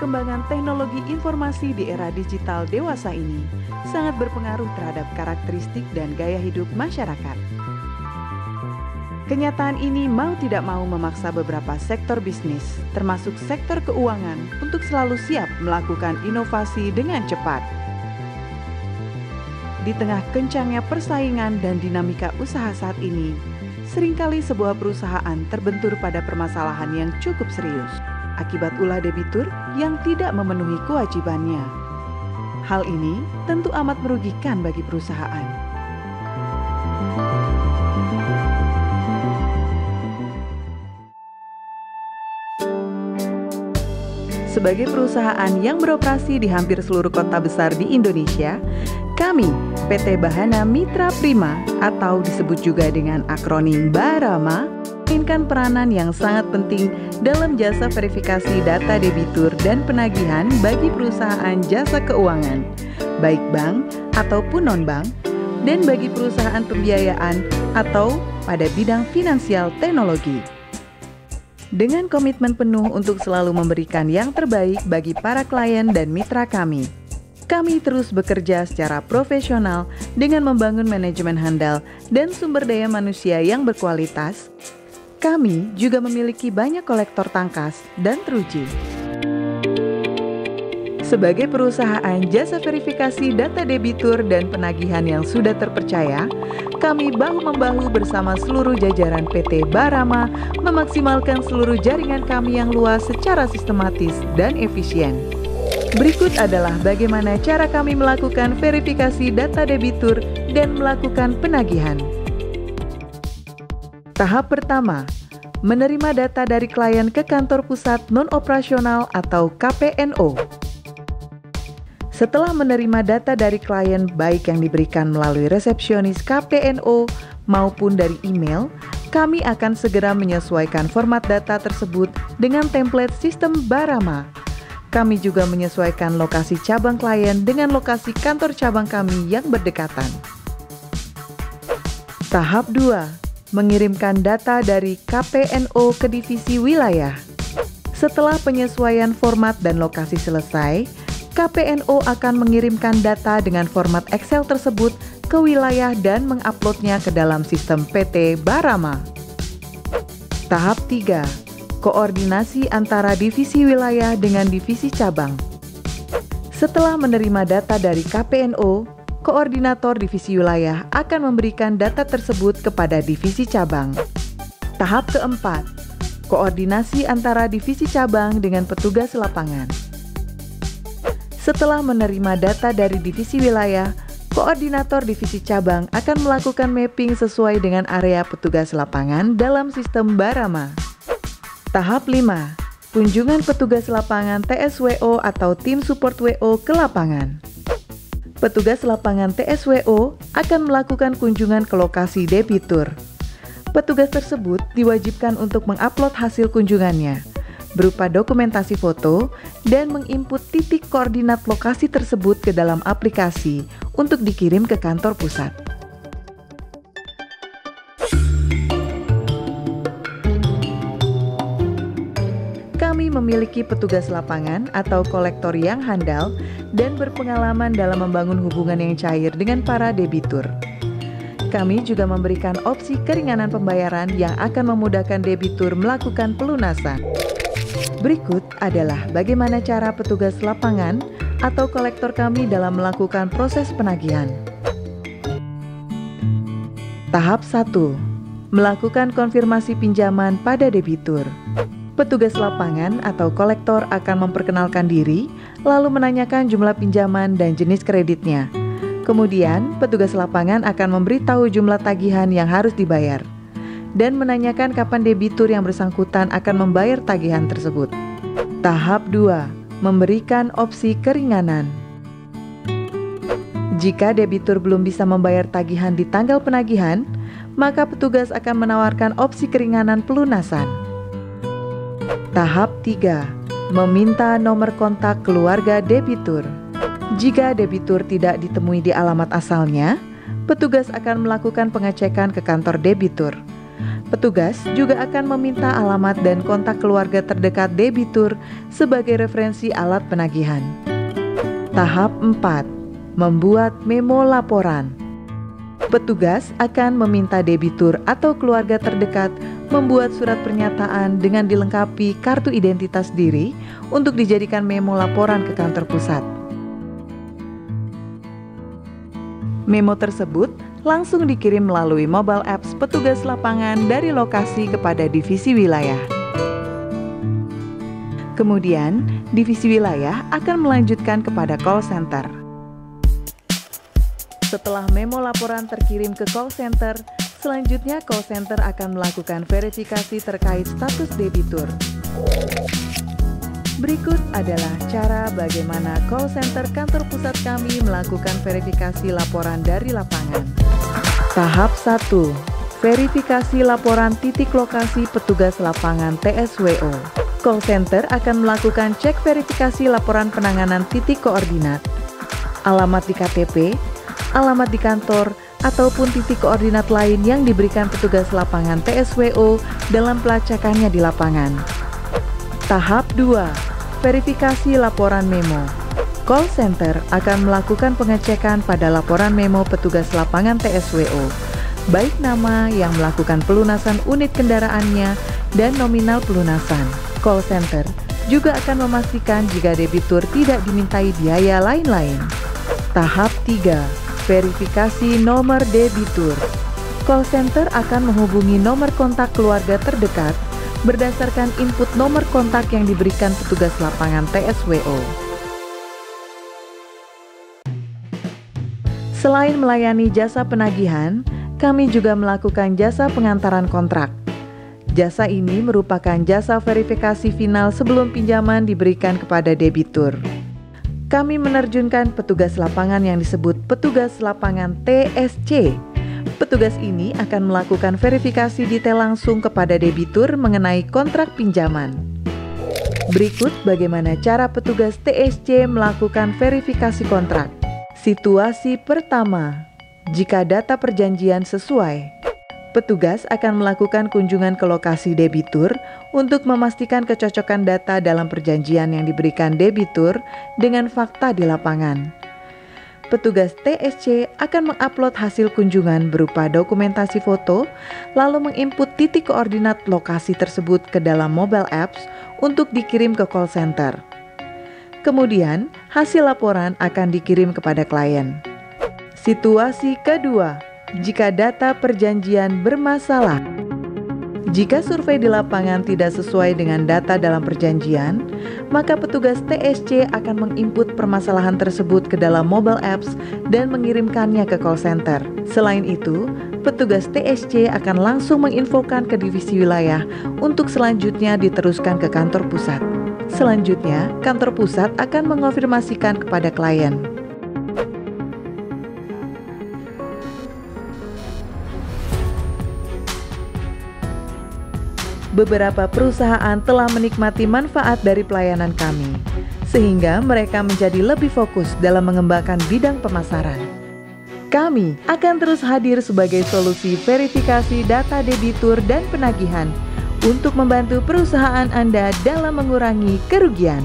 Perkembangan teknologi informasi di era digital dewasa ini sangat berpengaruh terhadap karakteristik dan gaya hidup masyarakat. Kenyataan ini mau tidak mau memaksa beberapa sektor bisnis, termasuk sektor keuangan, untuk selalu siap melakukan inovasi dengan cepat. Di tengah kencangnya persaingan dan dinamika usaha saat ini, seringkali sebuah perusahaan terbentur pada permasalahan yang cukup serius akibat ulah debitur yang tidak memenuhi kewajibannya. Hal ini tentu amat merugikan bagi perusahaan. Sebagai perusahaan yang beroperasi di hampir seluruh kota besar di Indonesia, kami, PT Bahana Mitra Prima atau disebut juga dengan akronim Barama, memainkan peranan yang sangat penting dalam jasa verifikasi data debitur dan penagihan bagi perusahaan jasa keuangan, baik bank ataupun non-bank, dan bagi perusahaan pembiayaan atau pada bidang finansial teknologi. Dengan komitmen penuh untuk selalu memberikan yang terbaik bagi para klien dan mitra kami terus bekerja secara profesional dengan membangun manajemen handal dan sumber daya manusia yang berkualitas. Kami juga memiliki banyak kolektor tangkas dan teruji. Sebagai perusahaan jasa verifikasi data debitur dan penagihan yang sudah terpercaya, kami bahu-membahu bersama seluruh jajaran PT Barama memaksimalkan seluruh jaringan kami yang luas secara sistematis dan efisien. Berikut adalah bagaimana cara kami melakukan verifikasi data debitur dan melakukan penagihan. Tahap pertama, menerima data dari klien ke kantor pusat non-operasional atau KPNO. Setelah menerima data dari klien baik yang diberikan melalui resepsionis KPNO maupun dari email, kami akan segera menyesuaikan format data tersebut dengan template sistem Barama. Kami juga menyesuaikan lokasi cabang klien dengan lokasi kantor cabang kami yang berdekatan. Tahap 2. Mengirimkan data dari KPNO ke divisi wilayah. Setelah penyesuaian format dan lokasi selesai, KPNO akan mengirimkan data dengan format Excel tersebut ke wilayah dan menguploadnya ke dalam sistem PT Barama. Tahap 3. Koordinasi antara divisi wilayah dengan divisi cabang. Setelah menerima data dari KPNO, koordinator divisi wilayah akan memberikan data tersebut kepada divisi cabang. Tahap keempat, koordinasi antara divisi cabang dengan petugas lapangan. Setelah menerima data dari divisi wilayah, koordinator divisi cabang akan melakukan mapping sesuai dengan area petugas lapangan dalam sistem Barama. Tahap 5, kunjungan petugas lapangan TSWO atau tim support WO ke lapangan. Petugas lapangan TSWO akan melakukan kunjungan ke lokasi debitur. Petugas tersebut diwajibkan untuk mengupload hasil kunjungannya berupa dokumentasi foto dan menginput titik koordinat lokasi tersebut ke dalam aplikasi untuk dikirim ke kantor pusat. Kami memiliki petugas lapangan atau kolektor yang handal dan berpengalaman dalam membangun hubungan yang cair dengan para debitur. Kami juga memberikan opsi keringanan pembayaran yang akan memudahkan debitur melakukan pelunasan. Berikut adalah bagaimana cara petugas lapangan atau kolektor kami dalam melakukan proses penagihan. Tahap 1. Melakukan konfirmasi pinjaman pada debitur. Petugas lapangan atau kolektor akan memperkenalkan diri, lalu menanyakan jumlah pinjaman dan jenis kreditnya. Kemudian, petugas lapangan akan memberitahu jumlah tagihan yang harus dibayar dan menanyakan kapan debitur yang bersangkutan akan membayar tagihan tersebut. Tahap 2. Memberikan opsi keringanan. Jika debitur belum bisa membayar tagihan di tanggal penagihan, maka petugas akan menawarkan opsi keringanan pelunasan. Tahap 3. Meminta nomor kontak keluarga debitur. Jika debitur tidak ditemui di alamat asalnya, petugas akan melakukan pengecekan ke kantor debitur. Petugas juga akan meminta alamat dan kontak keluarga terdekat debitur sebagai referensi alat penagihan. Tahap 4. Membuat memo laporan. Petugas akan meminta debitur atau keluarga terdekat membuat surat pernyataan dengan dilengkapi kartu identitas diri untuk dijadikan memo laporan ke kantor pusat. Memo tersebut langsung dikirim melalui mobile apps petugas lapangan dari lokasi kepada divisi wilayah. Kemudian, divisi wilayah akan melanjutkan kepada call center. Setelah memo laporan terkirim ke call center, selanjutnya call center akan melakukan verifikasi terkait status debitur. Berikut adalah cara bagaimana call center kantor pusat kami melakukan verifikasi laporan dari lapangan. Tahap 1. Verifikasi laporan titik lokasi petugas lapangan TSWO. Call center akan melakukan cek verifikasi laporan penanganan titik koordinat, alamat di KTP, alamat di kantor, ataupun titik koordinat lain yang diberikan petugas lapangan TSWO dalam pelacakannya di lapangan. Tahap 2. Verifikasi laporan memo. Call center akan melakukan pengecekan pada laporan memo petugas lapangan TSWO, baik nama yang melakukan pelunasan unit kendaraannya dan nominal pelunasan. Call center juga akan memastikan jika debitur tidak dimintai biaya lain-lain. Tahap 3. Verifikasi nomor debitur. Call center akan menghubungi nomor kontak keluarga terdekat berdasarkan input nomor kontak yang diberikan petugas lapangan TSWO. Selain melayani jasa penagihan, kami juga melakukan jasa pengantaran kontrak. Jasa ini merupakan jasa verifikasi final sebelum pinjaman diberikan kepada debitur. Kami menerjunkan petugas lapangan yang disebut petugas lapangan TSC. Petugas ini akan melakukan verifikasi detail langsung kepada debitur mengenai kontrak pinjaman. Berikut bagaimana cara petugas TSC melakukan verifikasi kontrak. Situasi pertama, jika data perjanjian sesuai, petugas akan melakukan kunjungan ke lokasi debitur untuk memastikan kecocokan data dalam perjanjian yang diberikan debitur dengan fakta di lapangan. Petugas TSC akan mengupload hasil kunjungan berupa dokumentasi foto, lalu menginput titik koordinat lokasi tersebut ke dalam mobile apps untuk dikirim ke call center. Kemudian, hasil laporan akan dikirim kepada klien. Situasi kedua, jika data perjanjian bermasalah. Jika survei di lapangan tidak sesuai dengan data dalam perjanjian, maka petugas TSC akan menginput permasalahan tersebut ke dalam mobile apps dan mengirimkannya ke call center. Selain itu, petugas TSC akan langsung menginfokan ke divisi wilayah untuk selanjutnya diteruskan ke kantor pusat. Selanjutnya, kantor pusat akan mengonfirmasikan kepada klien. Beberapa perusahaan telah menikmati manfaat dari pelayanan kami, sehingga mereka menjadi lebih fokus dalam mengembangkan bidang pemasaran. Kami akan terus hadir sebagai solusi verifikasi data debitur dan penagihan untuk membantu perusahaan Anda dalam mengurangi kerugian.